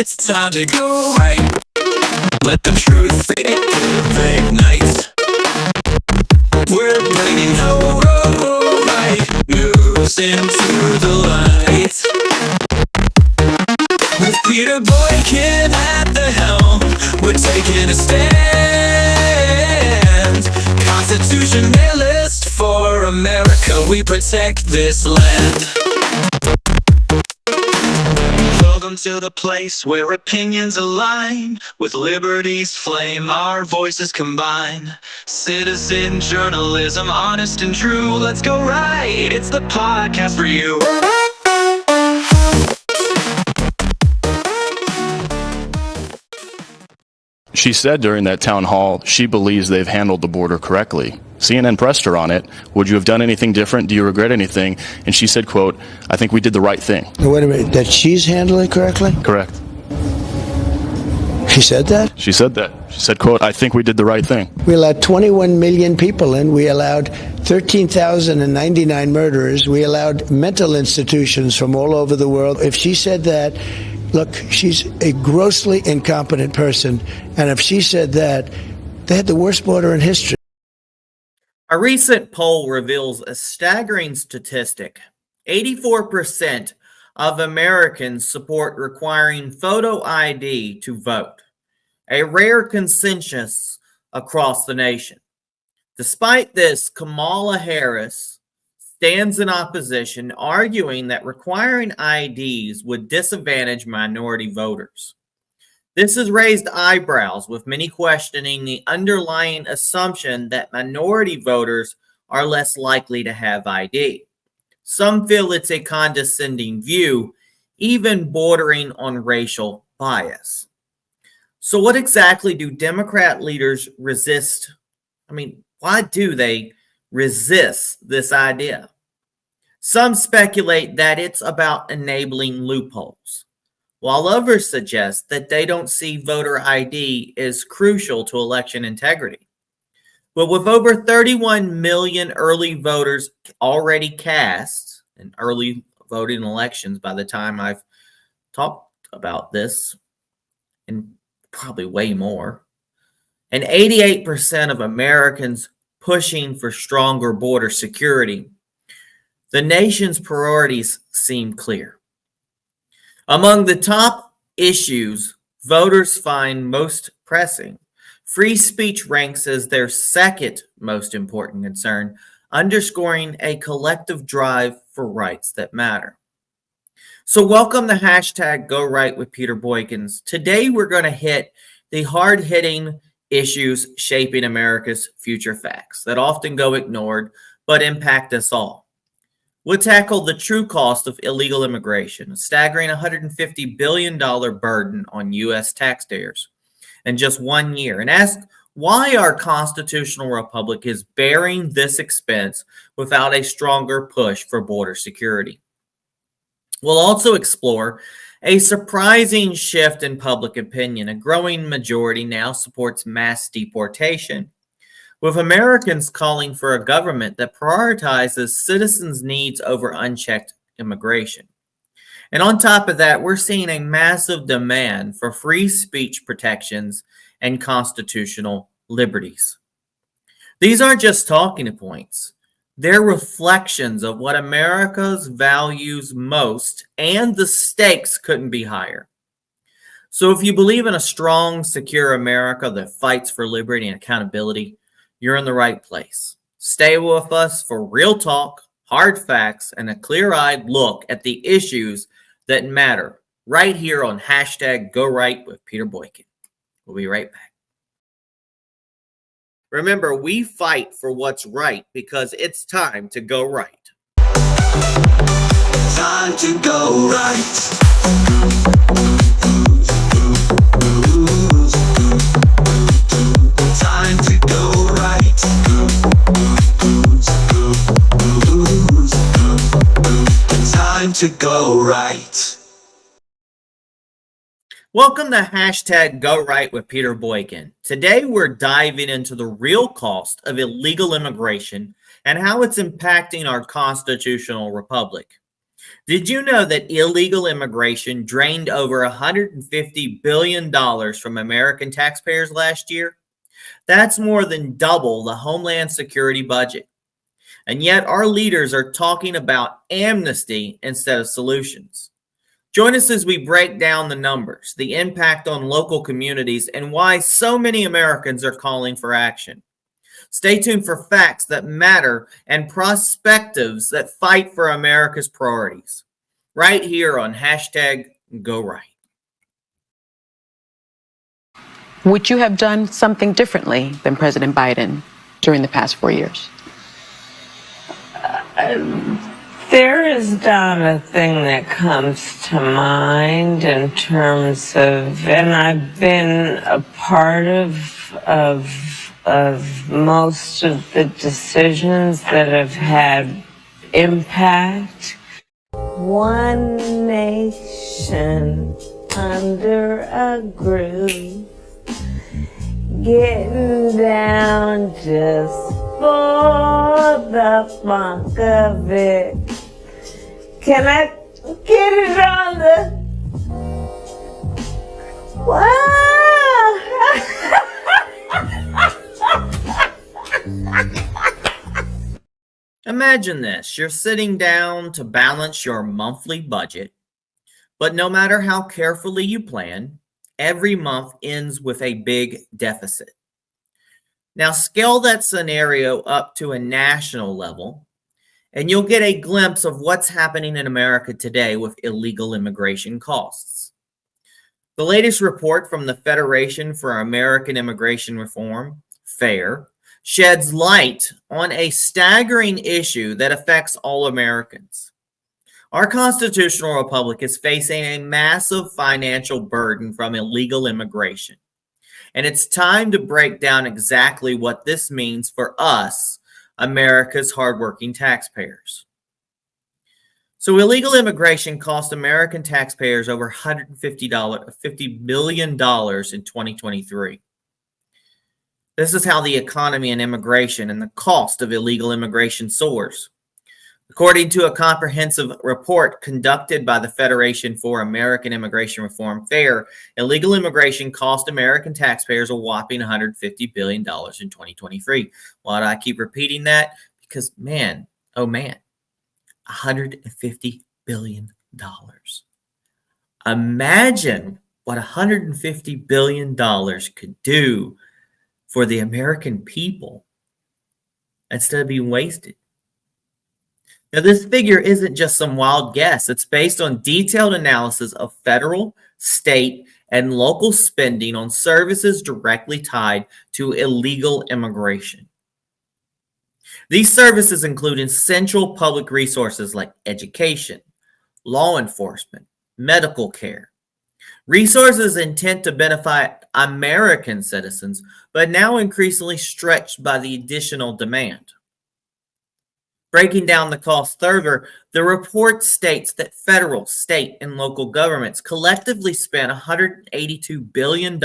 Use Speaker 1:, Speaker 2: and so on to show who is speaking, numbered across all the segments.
Speaker 1: It's time to go right. Let the truth ignite. We're bringing the right news into the light. With Peter Boykin at the helm, we're taking a stand. Constitutionalist for America, we protect this land. Welcome to the place where opinions align. With liberty's flame, our voices combine. Citizen journalism, honest and true. Let's go right, it's the podcast for you.
Speaker 2: She said during that town hall she believes they've handled the border correctly. CNN pressed her on it. Would you have done anything different? Do you regret anything? And she said, quote, I think we did the right thing.
Speaker 3: Wait a minute, that she's handling it correctly?
Speaker 2: Correct.
Speaker 3: She said that?
Speaker 2: She said that. She said, quote, I think we did the right thing.
Speaker 3: We allowed 21 million people in. We allowed 13,099 murderers. We allowed mental institutions from all over the world. If she said that, look, she's a grossly incompetent person. And if she said that, they had the worst border in history.
Speaker 4: A recent poll reveals a staggering statistic. 84% of Americans support requiring photo ID to vote, a rare consensus across the nation. Despite this, Kamala Harris stands in opposition, arguing that requiring IDs would disadvantage minority voters. This has raised eyebrows, with many questioning the underlying assumption that minority voters are less likely to have ID. Some feel it's a condescending view, even bordering on racial bias. So what exactly do Democrat leaders resist? Why do they resist this idea? Some speculate that it's about enabling loopholes, while others suggest that they don't see voter ID as crucial to election integrity. But with over 31 million early voters already cast in early voting elections by the time I've talked about this, and probably way more, and 88% of Americans pushing for stronger border security, the nation's priorities seem clear. Among the top issues voters find most pressing, free speech ranks as their second most important concern, underscoring a collective drive for rights that matter. So welcome to hashtag Go Right with Peter Boykins. Today we're going to hit the hard-hitting issues shaping America's future facts that often go ignored but impact us all. We'll tackle the true cost of illegal immigration, a staggering $150 billion burden on U.S. taxpayers in just 1 year, and ask why our constitutional republic is bearing this expense without a stronger push for border security. We'll also explore a surprising shift in public opinion. A growing majority now supports mass deportation, with Americans calling for a government that prioritizes citizens' needs over unchecked immigration. And on top of that, we're seeing a massive demand for free speech protections and constitutional liberties. These aren't just talking points. They're reflections of what America values most, and the stakes couldn't be higher. So if you believe in a strong, secure America that fights for liberty and accountability, you're in the right place. Stay with us for real talk, hard facts, and a clear-eyed look at the issues that matter right here on hashtag Go Right with Peter Boykin. We'll be right back. Remember, we fight for what's right because it's time to go right.
Speaker 1: Time to go right. Time to go right. Time to go right.
Speaker 4: Welcome to hashtag Go Right with Peter Boykin. Today we're diving into the real cost of illegal immigration and how it's impacting our constitutional republic. Did you know that illegal immigration drained over $150 billion from American taxpayers last year? That's more than double the Homeland Security budget. And yet, our leaders are talking about amnesty instead of solutions. Join us as we break down the numbers, the impact on local communities, and why so many Americans are calling for action. Stay tuned for facts that matter and perspectives that fight for America's priorities. Right here on hashtag Go Right.
Speaker 5: Would you have done something differently than President Biden during the past 4 years?
Speaker 6: There is not a thing that comes to mind in terms of, and I've been a part of most of the decisions that have had impact. One nation under a groove, getting down just for the funk of it. Can I get it on the...
Speaker 4: Imagine this. You're sitting down to balance your monthly budget, but no matter how carefully you plan, every month ends with a big deficit. Now, scale that scenario up to a national level, and you'll get a glimpse of what's happening in America today with illegal immigration costs. The latest report from the Federation for American Immigration Reform, FAIR, sheds light on a staggering issue that affects all Americans. Our constitutional republic is facing a massive financial burden from illegal immigration. And it's time to break down exactly what this means for us, America's hardworking taxpayers. So illegal immigration cost American taxpayers over $50 billion in 2023. This is how the economy and immigration and the cost of illegal immigration soars. According to a comprehensive report conducted by the Federation for American Immigration Reform, FAIR, illegal immigration cost American taxpayers a whopping $150 billion in 2023. Why do I keep repeating that? Because, man, oh man, $150 billion. Imagine what $150 billion could do for the American people instead of being wasted. Now, this figure isn't just some wild guess. It's based on detailed analysis of federal, state, and local spending on services directly tied to illegal immigration. These services include essential public resources like education, law enforcement, medical care. Resources intent to benefit American citizens, but now increasingly stretched by the additional demand. Breaking down the cost further, the report states that federal, state, and local governments collectively spent $182 billion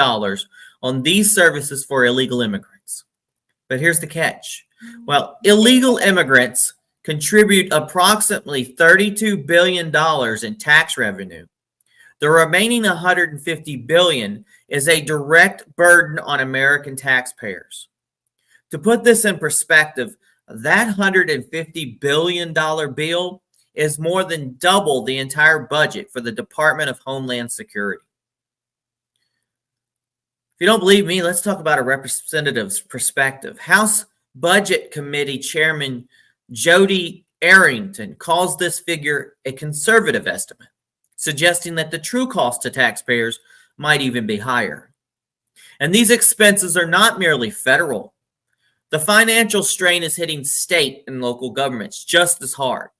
Speaker 4: on these services for illegal immigrants. But here's the catch. Well, illegal immigrants contribute approximately $32 billion in tax revenue. The remaining $150 billion is a direct burden on American taxpayers. To put this in perspective, that $150 billion bill is more than double the entire budget for the Department of Homeland Security. If you don't believe me, let's talk about a representative's perspective. House Budget Committee Chairman Jody Arrington calls this figure a conservative estimate, suggesting that the true cost to taxpayers might even be higher. And these expenses are not merely federal. The financial strain is hitting state and local governments just as hard,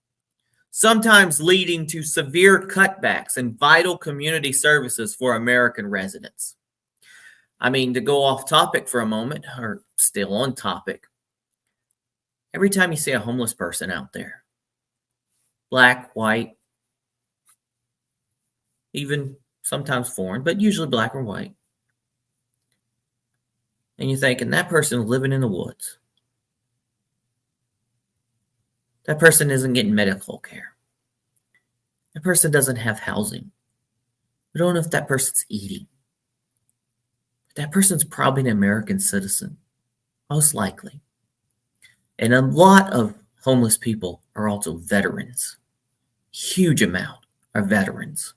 Speaker 4: sometimes leading to severe cutbacks in vital community services for American residents. I mean, to go off topic for a moment, or still on topic, every time you see a homeless person out there, black, white, even sometimes foreign, but usually black or white, and you're thinking, that person is living in the woods. That person isn't getting medical care. That person doesn't have housing. We don't know if that person's eating. That person's probably an American citizen, most likely. And a lot of homeless people are also veterans. Huge amount are veterans.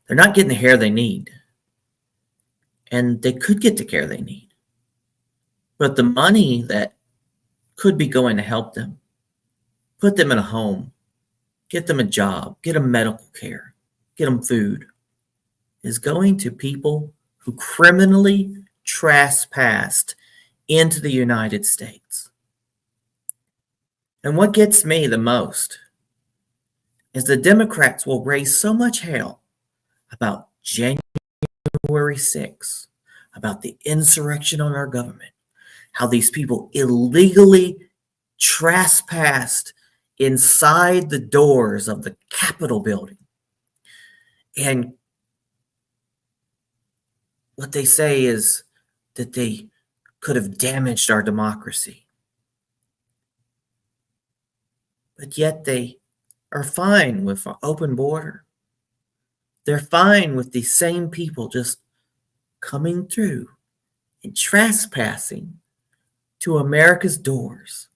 Speaker 4: They're not getting the care they need. And they could get the care they need. But the money that could be going to help them, put them in a home, get them a job, get them medical care, get them food, is going to people who criminally trespassed into the United States. And what gets me the most is the Democrats will raise so much hell about January 6th, about the insurrection on our government, how these people illegally trespassed inside the doors of the Capitol building. And what they say is that they could have damaged our democracy. But yet they are fine with an open border. They're fine with these same people just coming through and trespassing to America's doors.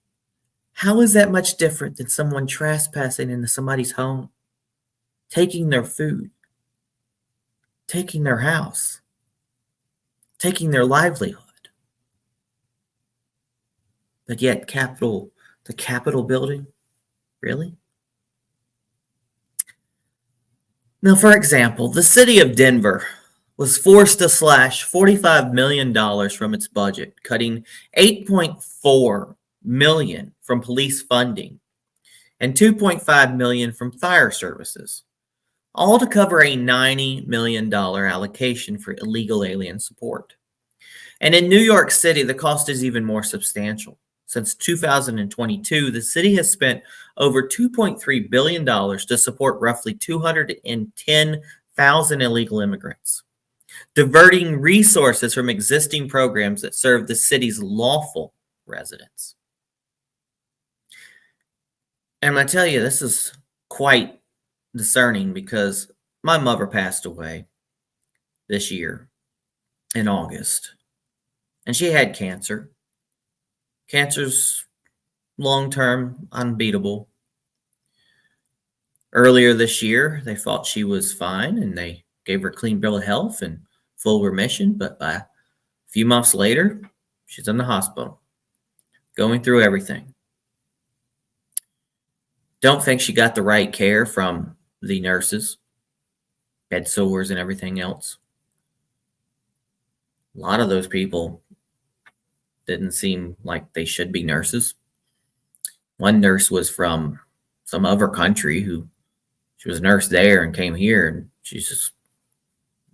Speaker 4: How is that much different than someone trespassing into somebody's home, taking their food, taking their house, taking their livelihood? But yet the Capitol building, really? Now, for example, the city of Denver was forced to slash $45 million from its budget, cutting $8.4 million from police funding and $2.5 million from fire services, all to cover a $90 million allocation for illegal alien support. And in New York City, the cost is even more substantial. Since 2022, the city has spent over $2.3 billion to support roughly 210,000 illegal immigrants, diverting resources from existing programs that serve the city's lawful residents. And I'm going to tell you, this is quite discerning because my mother passed away this year in August, and she had cancer. Cancer's long-term, unbeatable. Earlier this year, they thought she was fine and they gave her a clean bill of health and full remission. But by a few months later, she's in the hospital, going through everything. Don't think she got the right care from the nurses, bed sores and everything else. A lot of those people didn't seem like they should be nurses. One nurse was from some other country she was a nurse there and came here, and she's just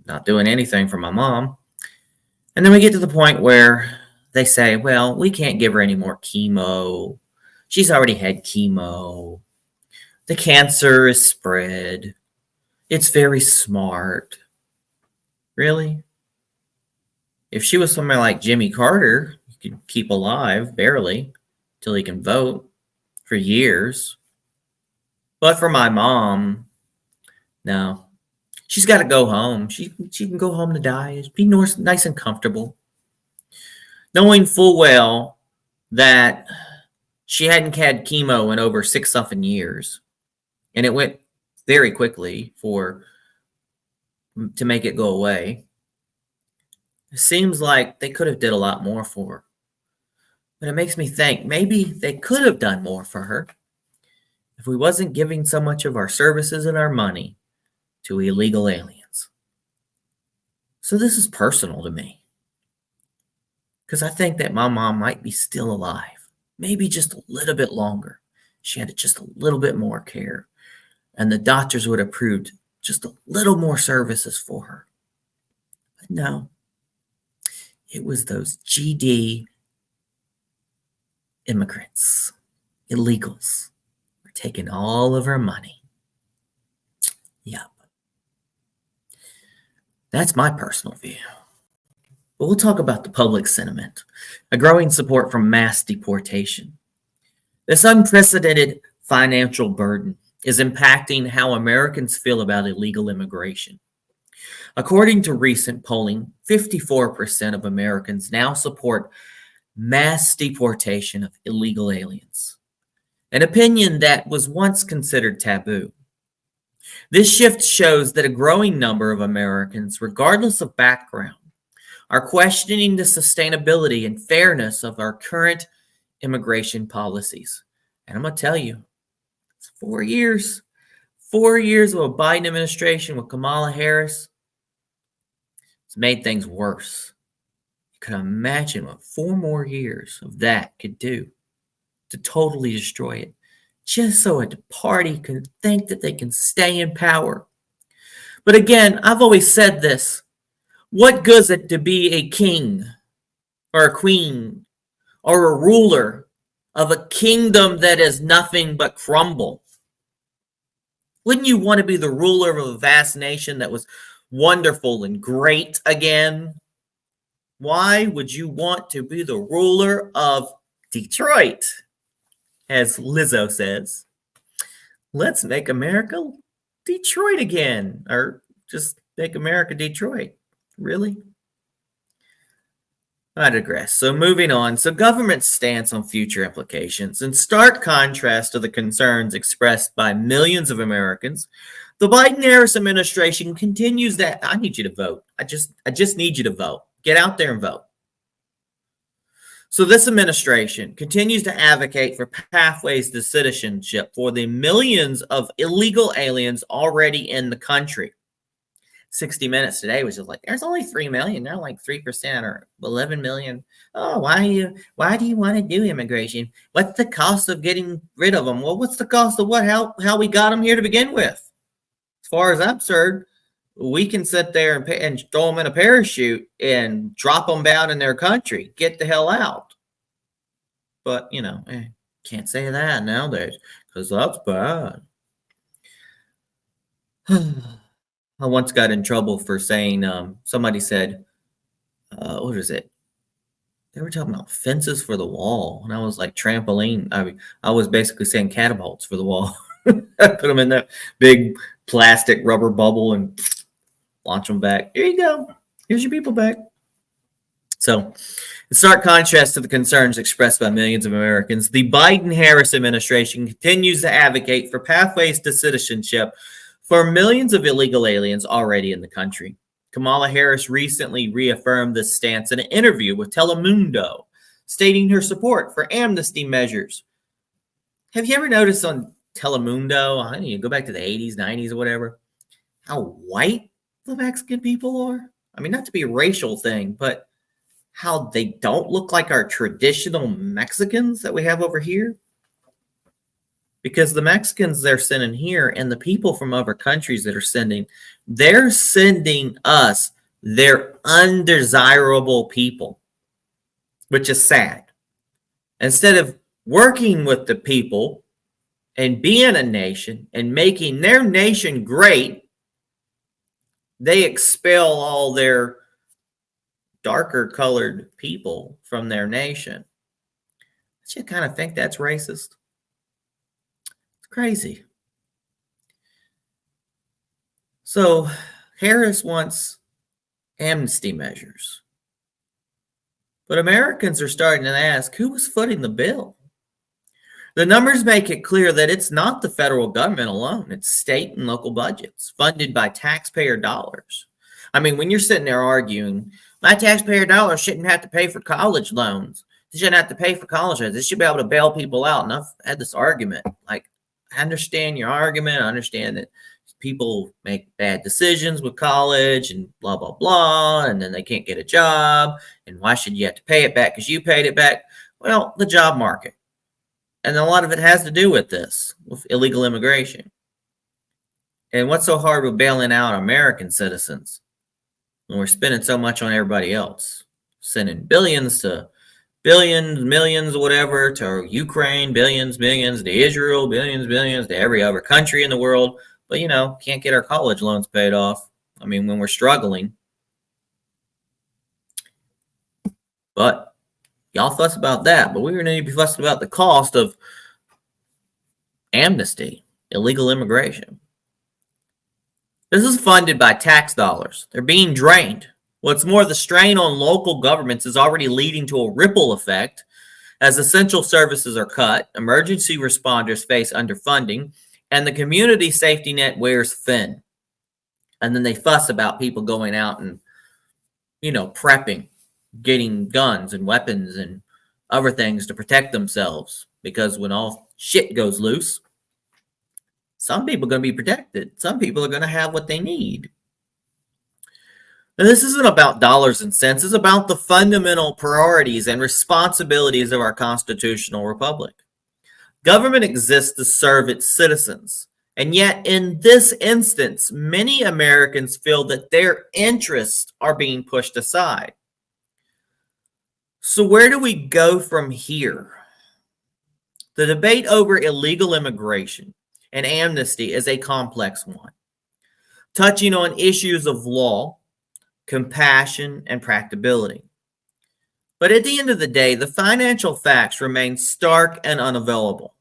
Speaker 4: not doing anything for my mom. And then we get to the point where they say, well, we can't give her any more chemo. She's already had chemo. The cancer is spread. It's very smart. Really? If she was somebody like Jimmy Carter, you could keep alive, barely, till he can vote for years. But for my mom, no. She's got to go home. She can go home to die. Be nice and comfortable. Knowing full well that she hadn't had chemo in over 6-something years. And it went very quickly to make it go away. It seems like they could have did a lot more for her. But it makes me think maybe they could have done more for her if we wasn't giving so much of our services and our money to illegal aliens. So this is personal to me. Because I think that my mom might be still alive. Maybe just a little bit longer. She had just a little bit more care. And the doctors would have approved just a little more services for her. But no. It was those GD immigrants, illegals, were taking all of our money. Yep. That's my personal view. But we'll talk about the public sentiment, a growing support for mass deportation. This unprecedented financial burden is impacting how Americans feel about illegal immigration. According to recent polling, 54% of Americans now support mass deportation of illegal aliens, an opinion that was once considered taboo. This shift shows that a growing number of Americans, regardless of background, are questioning the sustainability and fairness of our current immigration policies. And I'm going to tell you, it's 4 years. 4 years of a Biden administration with Kamala Harris. It's made things worse. You can imagine what 4 more years of that could do to totally destroy it, just so a party can think that they can stay in power. But again, I've always said this. What good's it to be a king or a queen or a ruler of a kingdom that is nothing but crumble? Wouldn't you want to be the ruler of a vast nation that was wonderful and great again? Why would you want to be the ruler of Detroit? As Lizzo says, let's make America Detroit again, or just make America Detroit. Really? I digress. So moving on. So government's stance on future implications. In stark contrast to the concerns expressed by millions of Americans, the Biden-Harris administration continues that I need you to vote. I just need you to vote. Get out there and vote. So this administration continues to advocate for pathways to citizenship for the millions of illegal aliens already in the country. 60 Minutes today was just like, there's only 3 million, now like 3% or 11 million. Oh, why do you want to do immigration? What's the cost of getting rid of them? Well, what's the cost of how we got them here to begin with? As far as I'm concerned, we can sit there and throw them in a parachute and drop them down in their country. Get the hell out. But, can't say that nowadays because that's bad. I once got in trouble for saying, somebody said, what is it? They were talking about fences for the wall. And I was like, trampoline. I was basically saying catapults for the wall. I put them in that big plastic rubber bubble and launch them back. Here you go. Here's your people back. So, in stark contrast to the concerns expressed by millions of Americans, the Biden-Harris administration continues to advocate for pathways to citizenship for millions of illegal aliens already in the country. Kamala Harris recently reaffirmed this stance in an interview with Telemundo, stating her support for amnesty measures. Have you ever noticed on Telemundo, I mean, you go back to the 80s, 90s, or whatever, how white the Mexican people are? I mean, not to be a racial thing, but how they don't look like our traditional Mexicans that we have over here. Because the Mexicans they're sending here and the people from other countries that are sending, they're sending us their undesirable people, which is sad. Instead of working with the people and being a nation and making their nation great, they expel all their darker colored people from their nation. I just kind of think that's racist. Crazy. So Harris wants amnesty measures. But Americans are starting to ask, who was footing the bill? The numbers make it clear that it's not the federal government alone. It's state and local budgets funded by taxpayer dollars. I mean, when you're sitting there arguing, my taxpayer dollars shouldn't have to pay for college loans. They shouldn't have to pay for college loans. They should be able to bail people out. And I've had this argument, like, I understand your argument. I understand that people make bad decisions with college and blah, blah, blah, and then they can't get a job. And why should you have to pay it back because you paid it back? Well, the job market. And a lot of it has to do with this, with illegal immigration. And what's so hard with bailing out American citizens when we're spending so much on everybody else? Sending billions to billions, millions, whatever, to Ukraine, billions, millions, to Israel, billions, billions, to every other country in the world. But, can't get our college loans paid off. I mean, when we're struggling. But y'all fuss about that. But we need to be fussing about the cost of amnesty. illegal immigration. This is funded by tax dollars. They're being drained. What's more, the strain on local governments is already leading to a ripple effect as essential services are cut, emergency responders face underfunding, and the community safety net wears thin. And then they fuss about people going out and, prepping, getting guns and weapons and other things to protect themselves. Because when all shit goes loose, some people are going to be protected. Some people are going to have what they need. And this isn't about dollars and cents. It's about the fundamental priorities and responsibilities of our constitutional republic. Government exists to serve its citizens. And yet, in this instance, many Americans feel that their interests are being pushed aside. So where do we go from here? The debate over illegal immigration and amnesty is a complex one, touching on issues of law, compassion, and practicability. But at the end of the day, the financial facts remain stark and unavailable.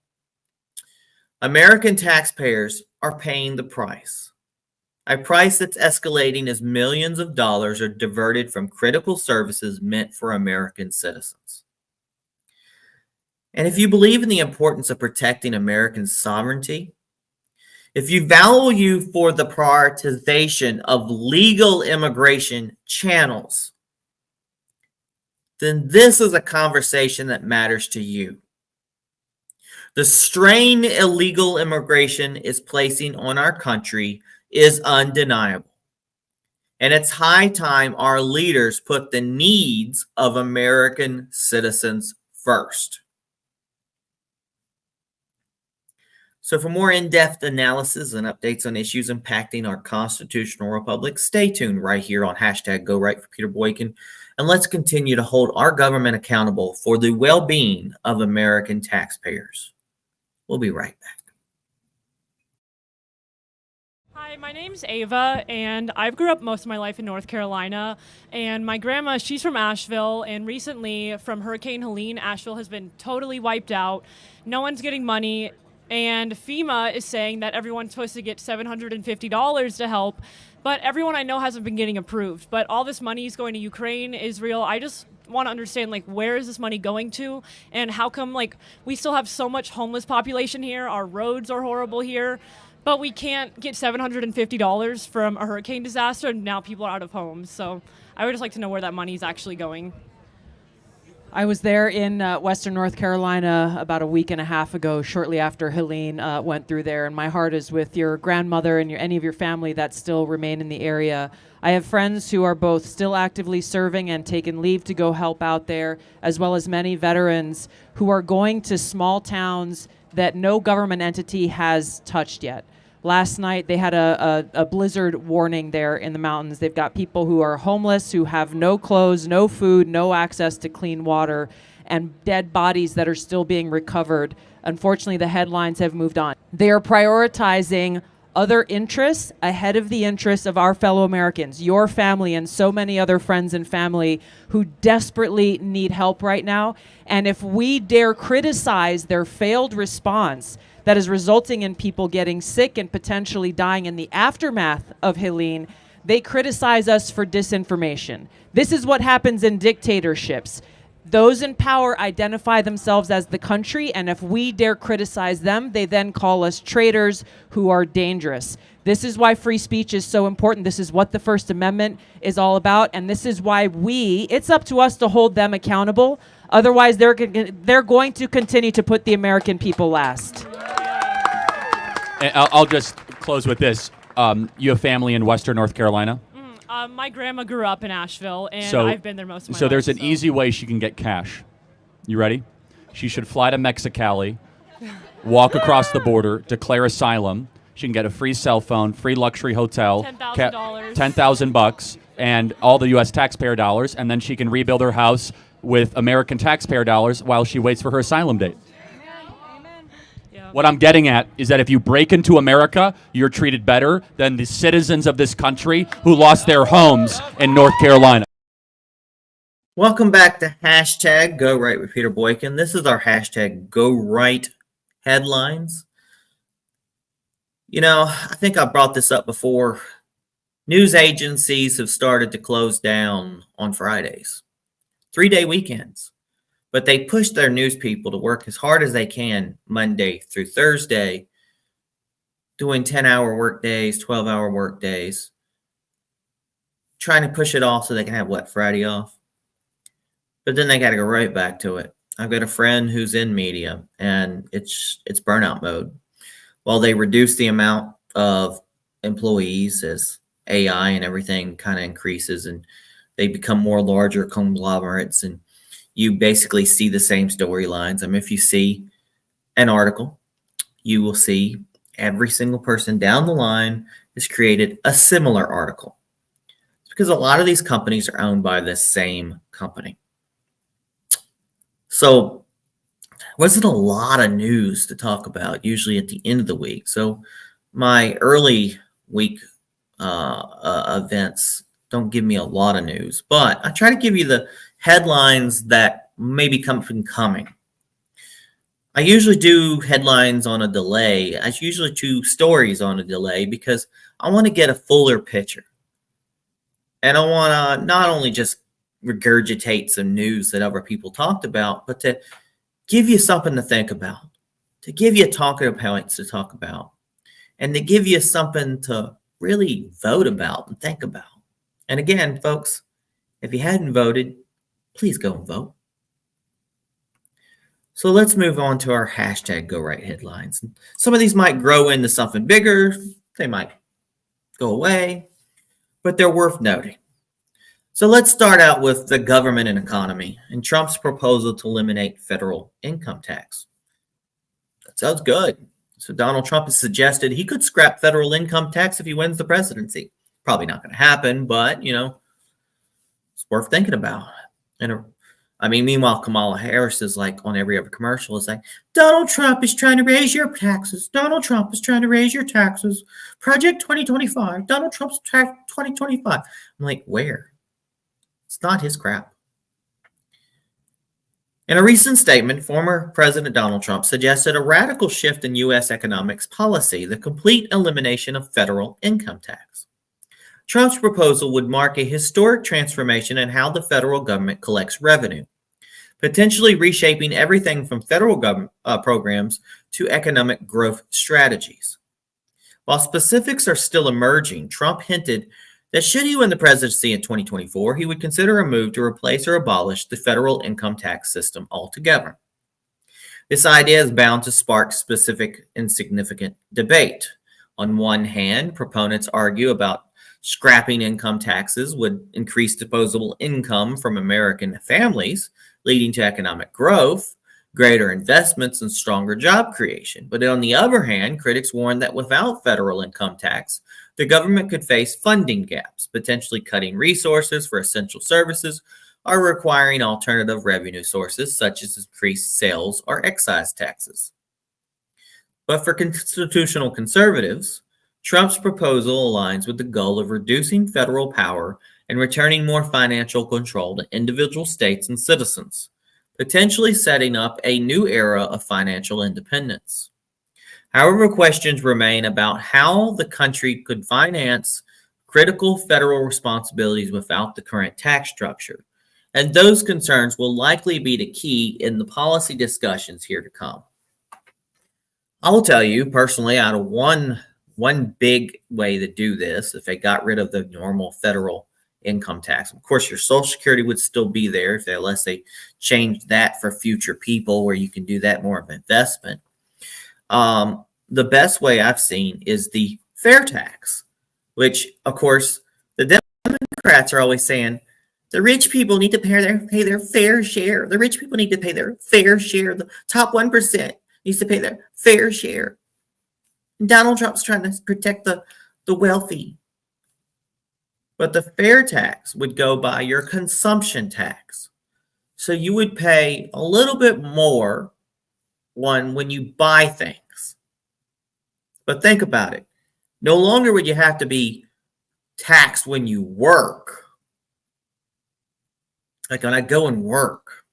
Speaker 4: American taxpayers are paying the price, a price that's escalating as millions of dollars are diverted from critical services meant for American citizens. And if you believe in the importance of protecting American sovereignty, if you value for the prioritization of legal immigration channels, then this is a conversation that matters to you. The strain illegal immigration is placing on our country is undeniable. And it's high time our leaders put the needs of American citizens first. So for more in-depth analysis and updates on issues impacting our constitutional republic, stay tuned right here on #GoRight for Peter Boykin, and let's continue to hold our government accountable for the well-being of American taxpayers. We'll be right back.
Speaker 7: Hi, my name's Ava, and I've grew up most of my life in North Carolina, and my grandma, she's from Asheville, and recently from Hurricane Helene, Asheville has been totally wiped out. No one's getting money. And FEMA is saying that everyone's supposed to get $750 to help, but everyone I know hasn't been getting approved. But all this money is going to Ukraine, Israel. I just want to understand, where is this money going to? And how come, we still have so much homeless population here? Our roads are horrible here, but we can't get $750 from a hurricane disaster, and now people are out of homes. So I would just like to know where that money is actually going.
Speaker 8: I was there in Western North Carolina about a week and a half ago, shortly after Helene went through there, and my heart is with your grandmother and any of your family that still remain in the area. I have friends who are both still actively serving and taken leave to go help out there, as well as many veterans who are going to small towns that no government entity has touched yet. Last night, they had a blizzard warning there in the mountains. They've got people who are homeless, who have no clothes, no food, no access to clean water, and dead bodies that are still being recovered. Unfortunately, the headlines have moved on. They are prioritizing other interests ahead of the interests of our fellow Americans, your family, and so many other friends and family who desperately need help right now. And if we dare criticize their failed response, that is resulting in people getting sick and potentially dying in the aftermath of Helene, they criticize us for disinformation. This is what happens in dictatorships. Those in power identify themselves as the country, and if we dare criticize them, they then call us traitors who are dangerous. This is why free speech is so important. This is what the First Amendment is all about, and this is why it's up to us to hold them accountable. Otherwise, they're going to continue to put the American people last.
Speaker 9: And I'll just close with this. You have family in Western North Carolina?
Speaker 7: My grandma grew up in Asheville, and I've been there most of my life.
Speaker 9: So there's an easy way she can get cash. You ready? She should fly to Mexicali, walk across the border, declare asylum. She can get a free cell phone, free luxury hotel,
Speaker 7: $10,000,
Speaker 9: $10,000, and all the U.S. taxpayer dollars, and then she can rebuild her house with American taxpayer dollars while she waits for her asylum date. What I'm getting at is that if you break into America, you're treated better than the citizens of this country who lost their homes in North Carolina.
Speaker 4: Welcome back to #GoRight with Peter Boykin. This is our #GoRight headlines. I think I brought this up before. News agencies have started to close down on Fridays, 3-day weekends. But they push their news people to work as hard as they can Monday through Thursday, doing 10-hour work days, 12-hour work days, trying to push it off so they can have Friday off. But then they got to go right back to it. I've got a friend who's in media, and it's burnout mode. While they reduce the amount of employees as AI and everything kind of increases, and they become more larger conglomerates, and you basically see the same storylines. I mean, if you see an article, you will see every single person down the line has created a similar article. It's because a lot of these companies are owned by the same company. So wasn't a lot of news to talk about, usually at the end of the week. So my early week events don't give me a lot of news, but I try to give you the headlines that maybe come from coming. I usually do headlines on a delay. I usually do stories on a delay because I want to get a fuller picture. And I want to not only just regurgitate some news that other people talked about, but to give you something to think about, to give you talking points to talk about, and to give you something to really vote about and think about. And again, folks, if you hadn't voted, please go and vote. So let's move on to our hashtag Go Right headlines. Some of these might grow into something bigger. They might go away, but they're worth noting. So let's start out with the government and economy and Trump's proposal to eliminate federal income tax. That sounds good. So Donald Trump has suggested he could scrap federal income tax if he wins the presidency. Probably not going to happen, but, it's worth thinking about. And meanwhile, Kamala Harris is like on every other commercial is like, Donald Trump is trying to raise your taxes. Donald Trump is trying to raise your taxes. Project 2025. Donald Trump's 2025. I'm like, where? It's not his crap. In a recent statement, former President Donald Trump suggested a radical shift in U.S. economics policy, the complete elimination of federal income tax. Trump's proposal would mark a historic transformation in how the federal government collects revenue, potentially reshaping everything from federal government programs to economic growth strategies. While specifics are still emerging, Trump hinted that should he win the presidency in 2024, he would consider a move to replace or abolish the federal income tax system altogether. This idea is bound to spark specific and significant debate. On one hand, proponents argue about scrapping income taxes would increase disposable income from American families, leading to economic growth, greater investments, and stronger job creation. But on the other hand, critics warn that without federal income tax, the government could face funding gaps, potentially cutting resources for essential services or requiring alternative revenue sources such as increased sales or excise taxes. But for constitutional conservatives, Trump's proposal aligns with the goal of reducing federal power and returning more financial control to individual states and citizens, potentially setting up a new era of financial independence. However, questions remain about how the country could finance critical federal responsibilities without the current tax structure, and those concerns will likely be the key in the policy discussions here to come. I will tell you personally, out of one big way to do this, if they got rid of the normal federal income tax, of course, your Social Security would still be there unless they changed that for future people where you can do that more of an investment. The best way I've seen is the fair tax, which, of course, the Democrats are always saying the rich people need to pay their fair share. The rich people need to pay their fair share. The top 1% needs to pay their fair share. And Donald Trump's trying to protect the wealthy. But the fair tax would go by your consumption tax. So you would pay a little bit more when you buy things. But think about it. No longer would you have to be taxed when you work. Like when I go and work,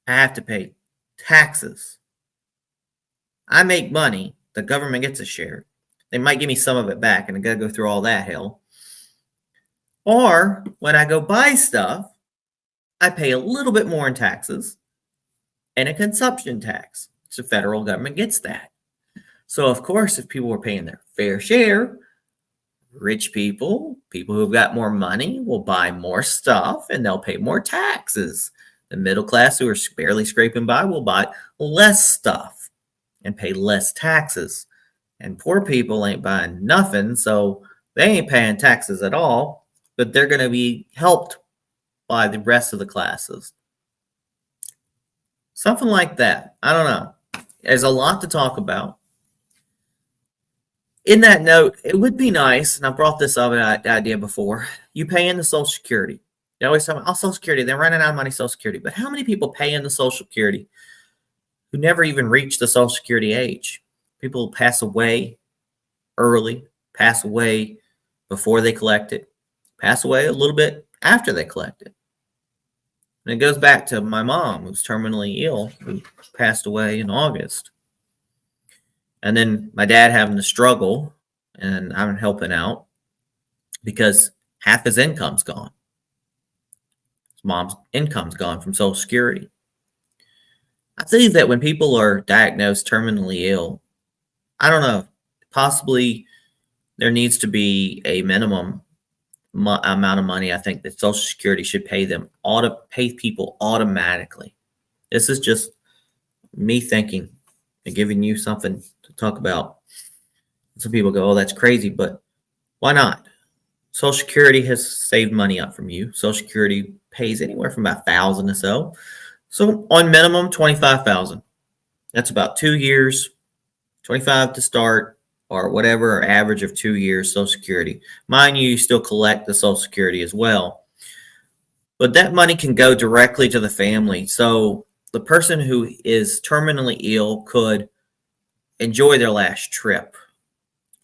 Speaker 4: I have to pay taxes. I make money. The government gets a share. They might give me some of it back, and I got to go through all that hell. Or when I go buy stuff, I pay a little bit more in taxes and a consumption tax. So the federal government gets that. So, of course, if people were paying their fair share, rich people, people who've got more money, will buy more stuff and they'll pay more taxes. The middle class, who are barely scraping by, will buy less stuff and pay less taxes. And poor people ain't buying nothing, so they ain't paying taxes at all, but they're going to be helped by the rest of the classes. Something like that. I don't know. There's a lot to talk about. In that note, it would be nice, and I brought this up idea before, you pay in the Social Security. They always talk about, Social Security, they're running out of money, Social Security. But how many people pay in the Social Security who never even reach the Social Security age? People pass away early, pass away before they collect it, pass away a little bit after they collect it. And it goes back to my mom, who's terminally ill, who passed away in August. And then my dad having to struggle, and I'm helping out because half his income's gone. His mom's income's gone from Social Security. I think that when people are diagnosed terminally ill, I don't know, possibly there needs to be a minimum amount of money I think that Social Security should pay people automatically. This is just me thinking and giving you something to talk about. Some people go, oh, that's crazy, but why not? Social Security has saved money up from you. Social Security pays anywhere from about $1,000 or so. So on minimum, $25,000. That's about 2 years, 25 to start, or whatever, or average of 2 years Social Security. Mind you, you still collect the Social Security as well. But that money can go directly to the family. So the person who is terminally ill could enjoy their last trip,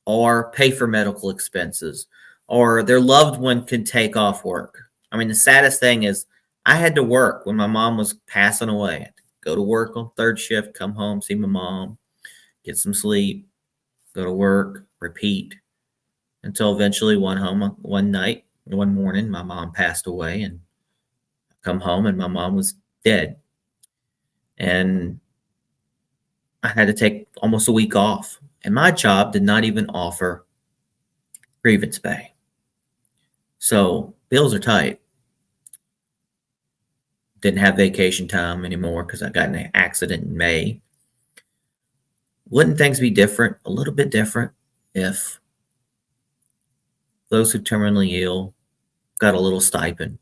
Speaker 4: or pay for medical expenses, or their loved one can take off work. I mean, the saddest thing is I had to work when my mom was passing away. I had to go to work on third shift, come home, see my mom, get some sleep, go to work, repeat, until eventually one morning, my mom passed away, and I come home and my mom was dead. And I had to take almost a week off. And my job did not even offer grievance pay. So bills are tight. Didn't have vacation time anymore because I got in an accident in May. Wouldn't things be different, a little bit different, if those who are terminally ill got a little stipend?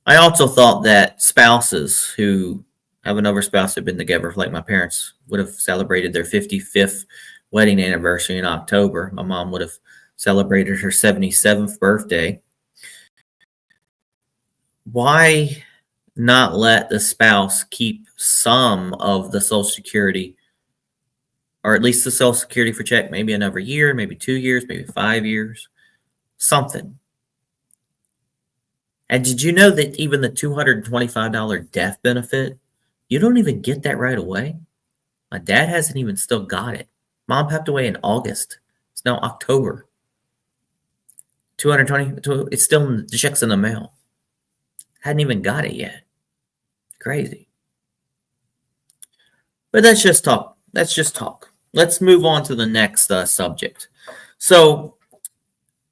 Speaker 4: I also thought that spouses who have another spouse that have been together, like my parents would have celebrated their 55th wedding anniversary in October. My mom would have celebrated her 77th birthday. Why not let the spouse keep some of the Social Security, or at least the Social Security for check, maybe another year, maybe 2 years, maybe 5 years, something? And did you know that even the $225 death benefit, you don't even get that right away? My dad hasn't even still got it. Mom passed away in August. It's now October. 220, it's still, the check's in the mail. Hadn't even got it yet. Crazy. But that's just talk. That's just talk. Let's move on to the next subject. So,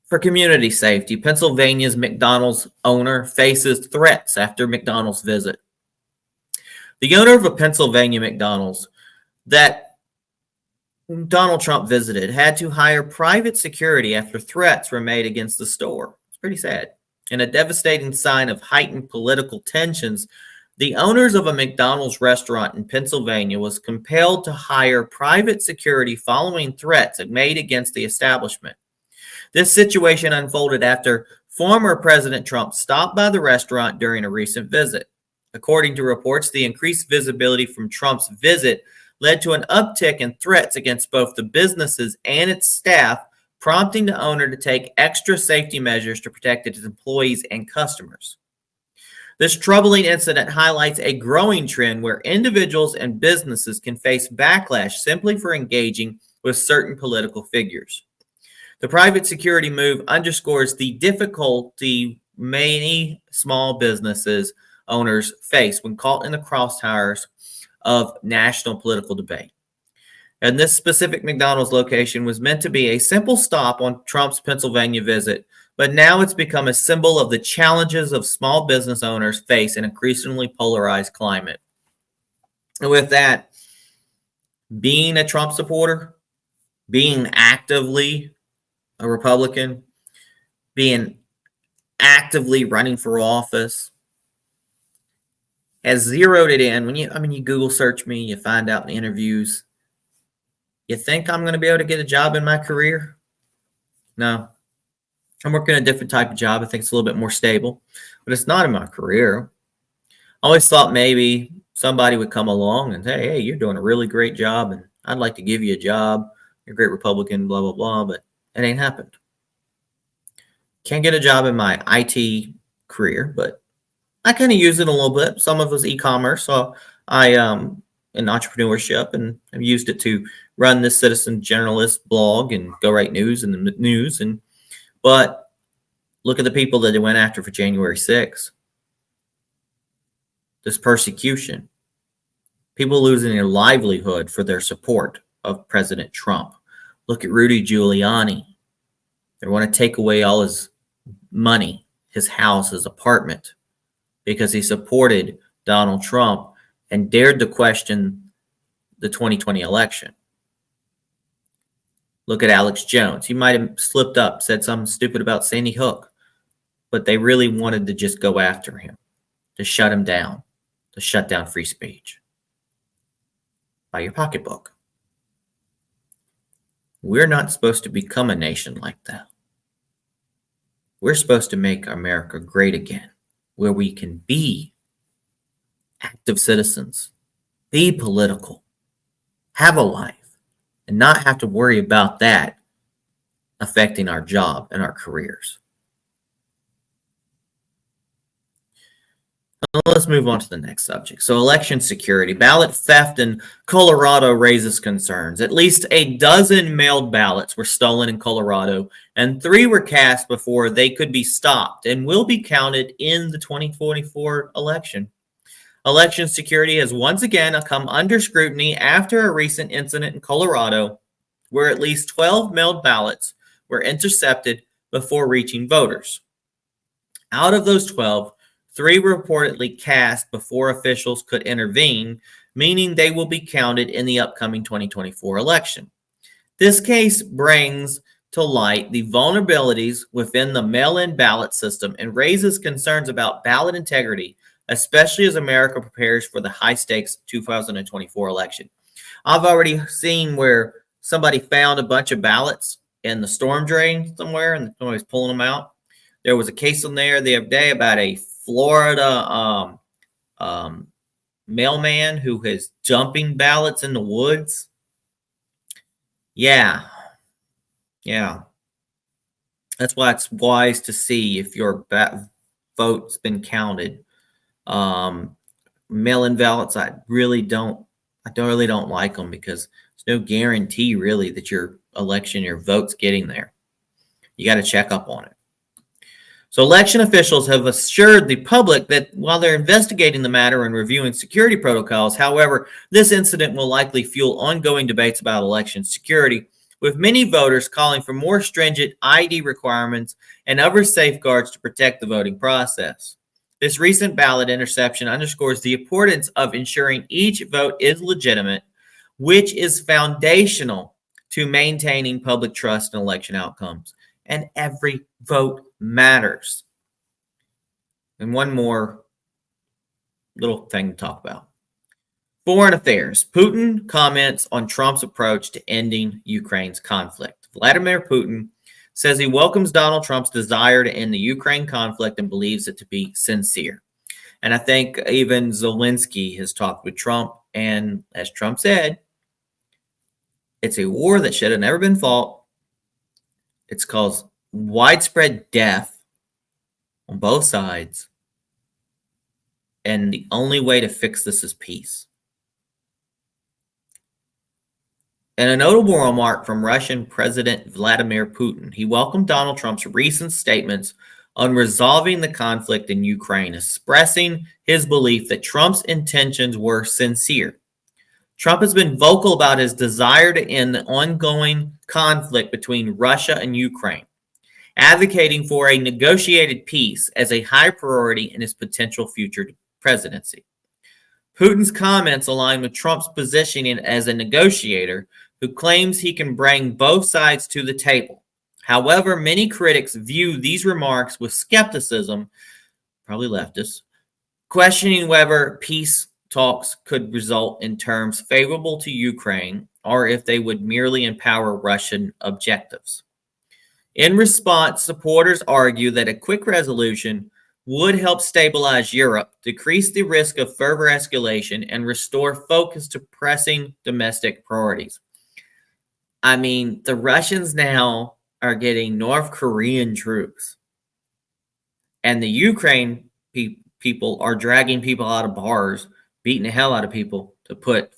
Speaker 4: for community safety, Pennsylvania's McDonald's owner faces threats after McDonald's visit. The owner of a Pennsylvania McDonald's that Donald Trump visited had to hire private security after threats were made against the store. It's pretty sad. In a devastating sign of heightened political tensions, the owners of a McDonald's restaurant in Pennsylvania was compelled to hire private security following threats made against the establishment. This situation unfolded after former President Trump stopped by the restaurant during a recent visit. According to reports, the increased visibility from Trump's visit led to an uptick in threats against both the businesses and its staff, prompting the owner to take extra safety measures to protect its employees and customers. This troubling incident highlights a growing trend where individuals and businesses can face backlash simply for engaging with certain political figures. The private security move underscores the difficulty many small businesses owners face when caught in the crosshairs of national political debate. And this specific McDonald's location was meant to be a simple stop on Trump's Pennsylvania visit, but now it's become a symbol of the challenges of small business owners face in an increasingly polarized climate. And with that, being a Trump supporter, being actively a Republican, being actively running for office, has zeroed it in. When you Google search me, you find out in the interviews, you think I'm going to be able to get a job in my career? No. I'm working a different type of job. I think it's a little bit more stable, but it's not in my career. I always thought maybe somebody would come along and say, hey, you're doing a really great job, and I'd like to give you a job. You're a great Republican, blah, blah, blah, but it ain't happened. Can't get a job in my IT career, but I kind of use it a little bit. Some of it was e-commerce, so I in entrepreneurship, and I've used it to run this citizen journalist blog and go write news in the news. But look at the people that they went after for January 6th. This persecution, people losing their livelihood for their support of President Trump. Look at Rudy Giuliani. They want to take away all his money, his house, his apartment, because he supported Donald Trump and dared to question the 2020 election. Look at Alex Jones. He might have slipped up, said something stupid about Sandy Hook, but they really wanted to just go after him, to shut him down, to shut down free speech. By your pocketbook. We're not supposed to become a nation like that. We're supposed to make America great again, where we can be active citizens, be political, have a life, and not have to worry about that affecting our job and our careers. Let's move on to the next subject. So, election security. Ballot theft in Colorado raises concerns. At least a dozen mailed ballots were stolen in Colorado, and 3 were cast before they could be stopped and will be counted in the 2024 election. Election security has once again come under scrutiny after a recent incident in Colorado where at least 12 mailed ballots were intercepted before reaching voters. Out of those 12, 3 were reportedly cast before officials could intervene, meaning they will be counted in the upcoming 2024 election. This case brings to light the vulnerabilities within the mail-in ballot system and raises concerns about ballot integrity, especially as America prepares for the high-stakes 2024 election. I've already seen where somebody found a bunch of ballots in the storm drain somewhere, and somebody's pulling them out. There was a case on there the other day about a Florida mailman who is dumping ballots in the woods. Yeah. That's why it's wise to see if your vote's been counted. Mail-in ballots, I really don't like them because there's no guarantee really that your election, your vote's getting there. You got to check up on it. So election officials have assured the public that while they're investigating the matter and reviewing security protocols, however, this incident will likely fuel ongoing debates about election security, with many voters calling for more stringent ID requirements and other safeguards to protect the voting process. This recent ballot interception underscores the importance of ensuring each vote is legitimate, which is foundational to maintaining public trust in election outcomes. And every vote matters. And one more little thing to talk about. Foreign affairs. Putin comments on Trump's approach to ending Ukraine's conflict. Vladimir Putin says he welcomes Donald Trump's desire to end the Ukraine conflict and believes it to be sincere. And I think even Zelensky has talked with Trump, and as Trump said, it's a war that should have never been fought. It's caused widespread death on both sides. and the only way to fix this is peace. In a notable remark from Russian President Vladimir Putin, he welcomed Donald Trump's recent statements on resolving the conflict in Ukraine, expressing his belief that Trump's intentions were sincere. Trump has been vocal about his desire to end the ongoing conflict between Russia and Ukraine, advocating for a negotiated peace as a high priority in his potential future presidency. Putin's comments align with Trump's positioning as a negotiator who claims he can bring both sides to the table. However, many critics view these remarks with skepticism, probably leftists, questioning whether peace talks could result in terms favorable to Ukraine or if they would merely empower Russian objectives. In response, supporters argue that a quick resolution would help stabilize Europe, decrease the risk of further escalation, and restore focus to pressing domestic priorities. I mean, the Russians now are getting North Korean troops, and the Ukraine people are dragging people out of bars, beating the hell out of people to put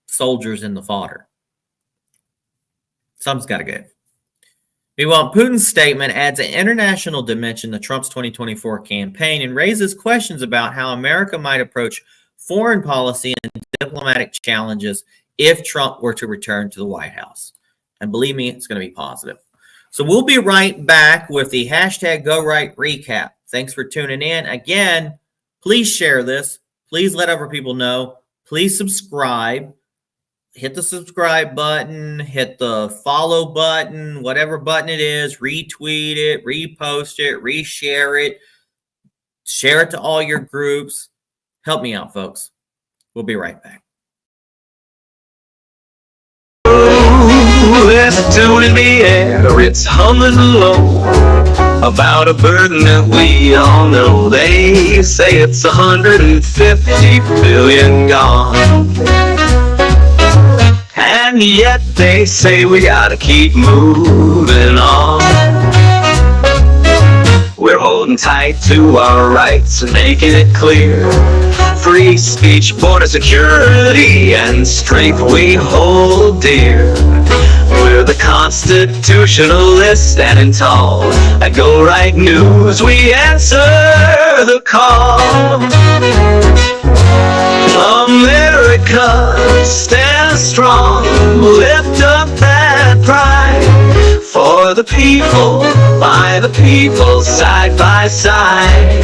Speaker 4: soldiers in the fodder. Something's got to go. Meanwhile, Putin's statement adds an international dimension to Trump's 2024 campaign and raises questions about how America might approach foreign policy and diplomatic challenges if Trump were to return to the White House. And believe me, it's going to be positive. So we'll be right back with the hashtag GoRight recap. Thanks for tuning in. Again, please share this. Please let other people know. Please subscribe. Hit the subscribe button, hit the follow button, whatever button it is, retweet it, repost it, reshare it, share it to all your groups. Help me out, folks. We'll be right back.
Speaker 1: There's a tune in the air, it's humming low, about a burden that we all know. They say it's 150 billion gone, and yet they say we gotta keep moving on. We're holding tight to our rights and making it clear. Free speech, border security, and strength we hold dear. We're the constitutionalists standing tall. At Go Right News, we answer the call. America, stand strong, lift up that pride. For the people, by the people, side by side.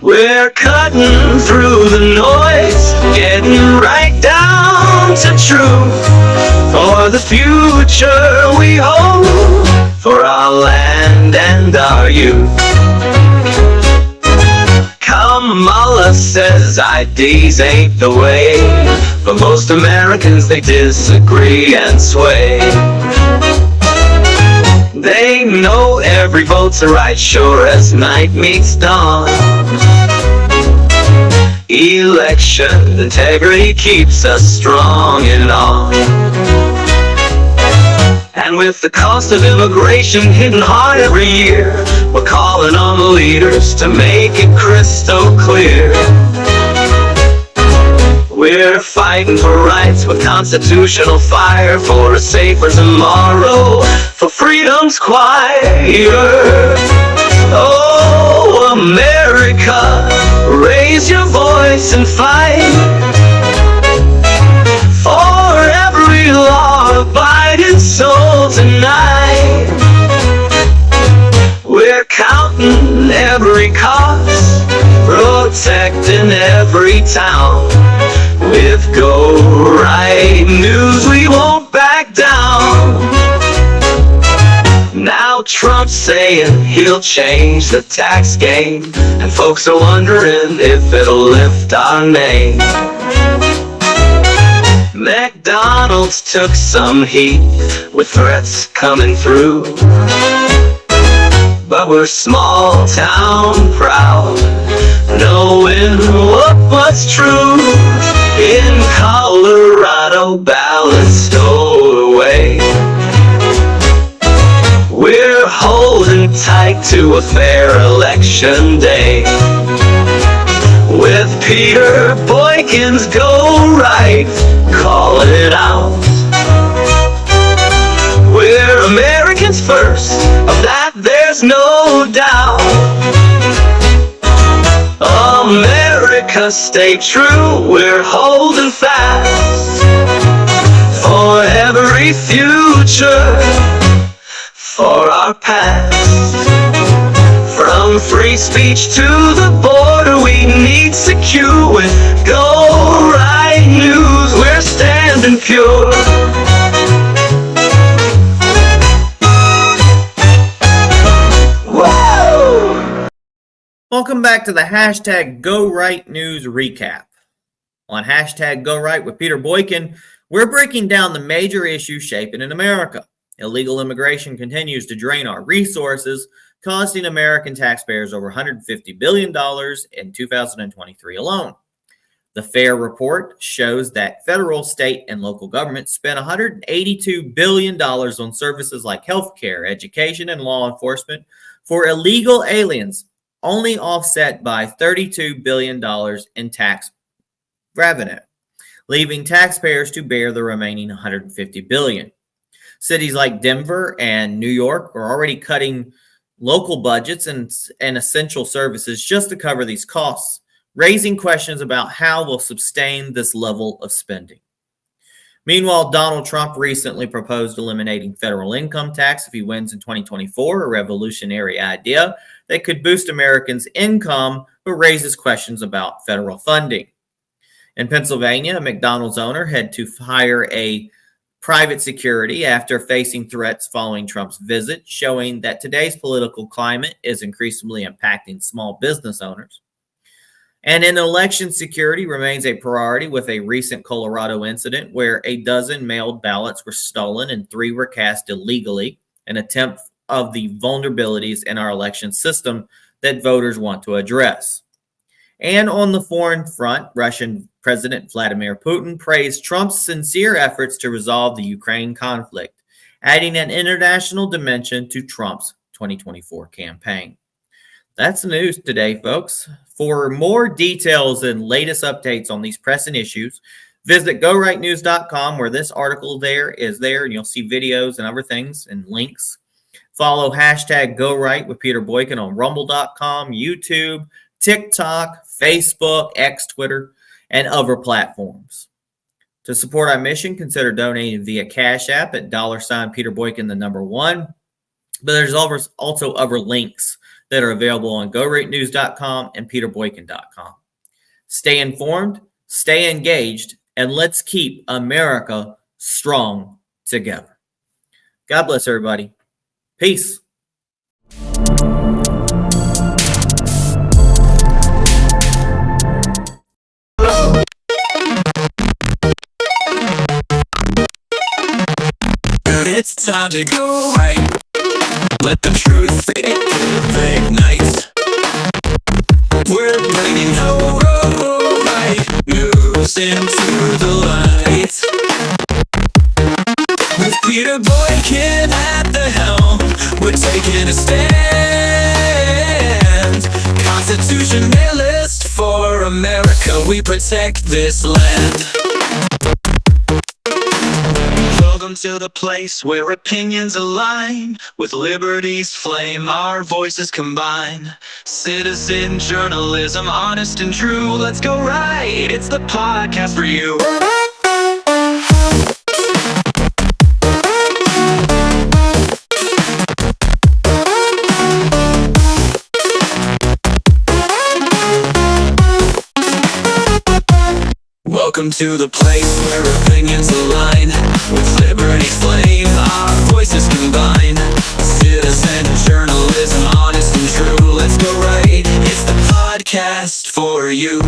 Speaker 1: We're cutting through the noise, getting right down to truth. For the future we hope, for our land and our youth. Kamala says IDs ain't the way, but most Americans, they disagree and sway. They know every vote's a right, sure as night meets dawn. Election integrity keeps us strong and on. And with the cost of immigration hitting hard every year, we're calling on the leaders to make it crystal clear. We're fighting for rights with constitutional fire, for a safer tomorrow, for freedom's choir. Oh, America, raise your voice and fight for every law-abiding soul tonight. We're counting every cost, protecting every town. With Go Right News, we won't back down. Now Trump's saying he'll change the tax game, and folks are wondering if it'll lift our name. McDonald's took some heat with threats coming through, but we're small town proud, knowing what's true. In Colorado, ballots stowed away. We're holding tight to a fair election day. With Peter Boykin's Go Right, call it out. We're Americans first, of that there's no doubt. America, stay true, we're holding fast for every future, for our past. From free speech to the border, we need secure. With Go Right News, we're standing pure. Whoa!
Speaker 4: Welcome back to the hashtag Go Right News recap. On hashtag Go Right with Peter Boykin, we're breaking down the major issues shaping in America. Illegal immigration continues to drain our resources, costing American taxpayers over $150 billion in 2023 alone. The FAIR report shows that federal, state, and local governments spent $182 billion on services like healthcare, education, and law enforcement for illegal aliens, only offset by $32 billion in tax revenue, leaving taxpayers to bear the remaining $150 billion. Cities like Denver and New York are already cutting local budgets and essential services just to cover these costs, raising questions about how we'll sustain this level of spending. Meanwhile, Donald Trump recently proposed eliminating federal income tax if he wins in 2024, a revolutionary idea that could boost Americans' income but raises questions about federal funding. In Pennsylvania, a McDonald's owner had to hire a private security after facing threats following Trump's visit, showing that today's political climate is increasingly impacting small business owners. And in election security remains a priority, with a recent Colorado incident where a dozen mailed ballots were stolen and 3 were cast illegally, an attempt of the vulnerabilities in our election system that voters want to address. And on the foreign front, Russian President Vladimir Putin praised Trump's sincere efforts to resolve the Ukraine conflict, adding an international dimension to Trump's 2024 campaign. That's the news today, folks. For more details and latest updates on these pressing issues, visit GoRightNews.com, where this article is there, and you'll see videos and other things and links. Follow hashtag GoRight with Peter Boykin on Rumble.com, YouTube, TikTok, Facebook, X, Twitter, and other platforms. To support our mission, consider donating via Cash App at $Peter Boykin, the number 1. But there's also other links that are available on GoRightNews.com and PeterBoykin.com. Stay informed, stay engaged, and let's keep America strong together. God bless everybody. Peace.
Speaker 1: It's time to go right. Let the truth ignite. We're bringing the right news into the light. With Peter Boykin at the helm, we're taking a stand. Constitutionalist for America, we protect this land. Welcome to the place where opinions align. With liberty's flame, our voices combine. Citizen journalism, honest and true. Let's go right, it's the podcast for you. Welcome to the place where opinions align. With liberty's flame, our voices combine. Citizen journalism, honest and true. Let's go right, it's the podcast for you.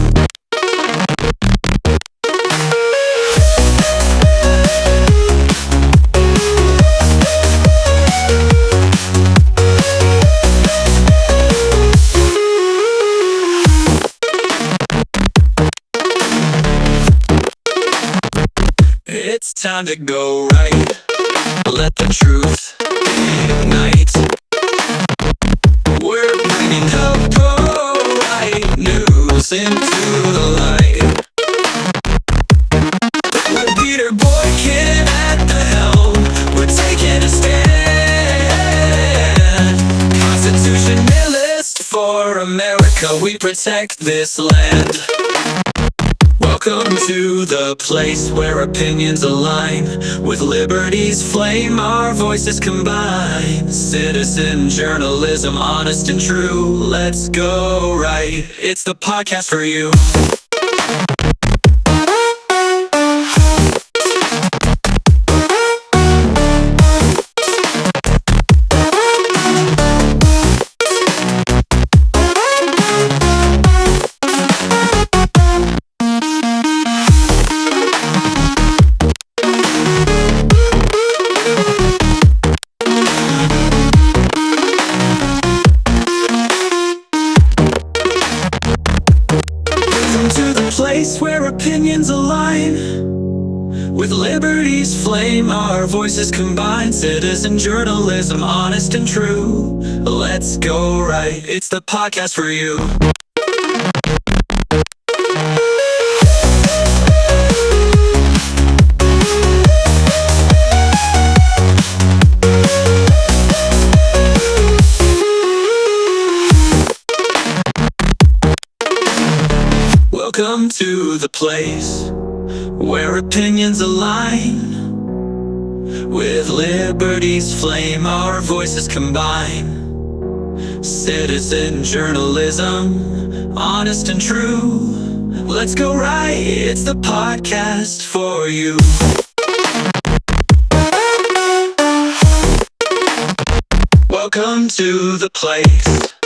Speaker 1: It's time to go right. Let the truth ignite. We're bringing the right news us into the light. With Peter Boykin at the helm, we're taking a stand. Constitutionalist for America, we protect this land. Welcome to the place where opinions align. With liberty's flame, our voices combine. Citizen journalism, honest and true. Let's go right. It's the podcast for you. Place where opinions align. With liberty's flame, our voices combine. Citizen journalism, honest and true. Let's go right. It's the podcast for you. Welcome to the place where opinions align. With liberty's flame, our voices combine. Citizen journalism, honest and true. Let's go right, it's the podcast for you. Welcome to the place.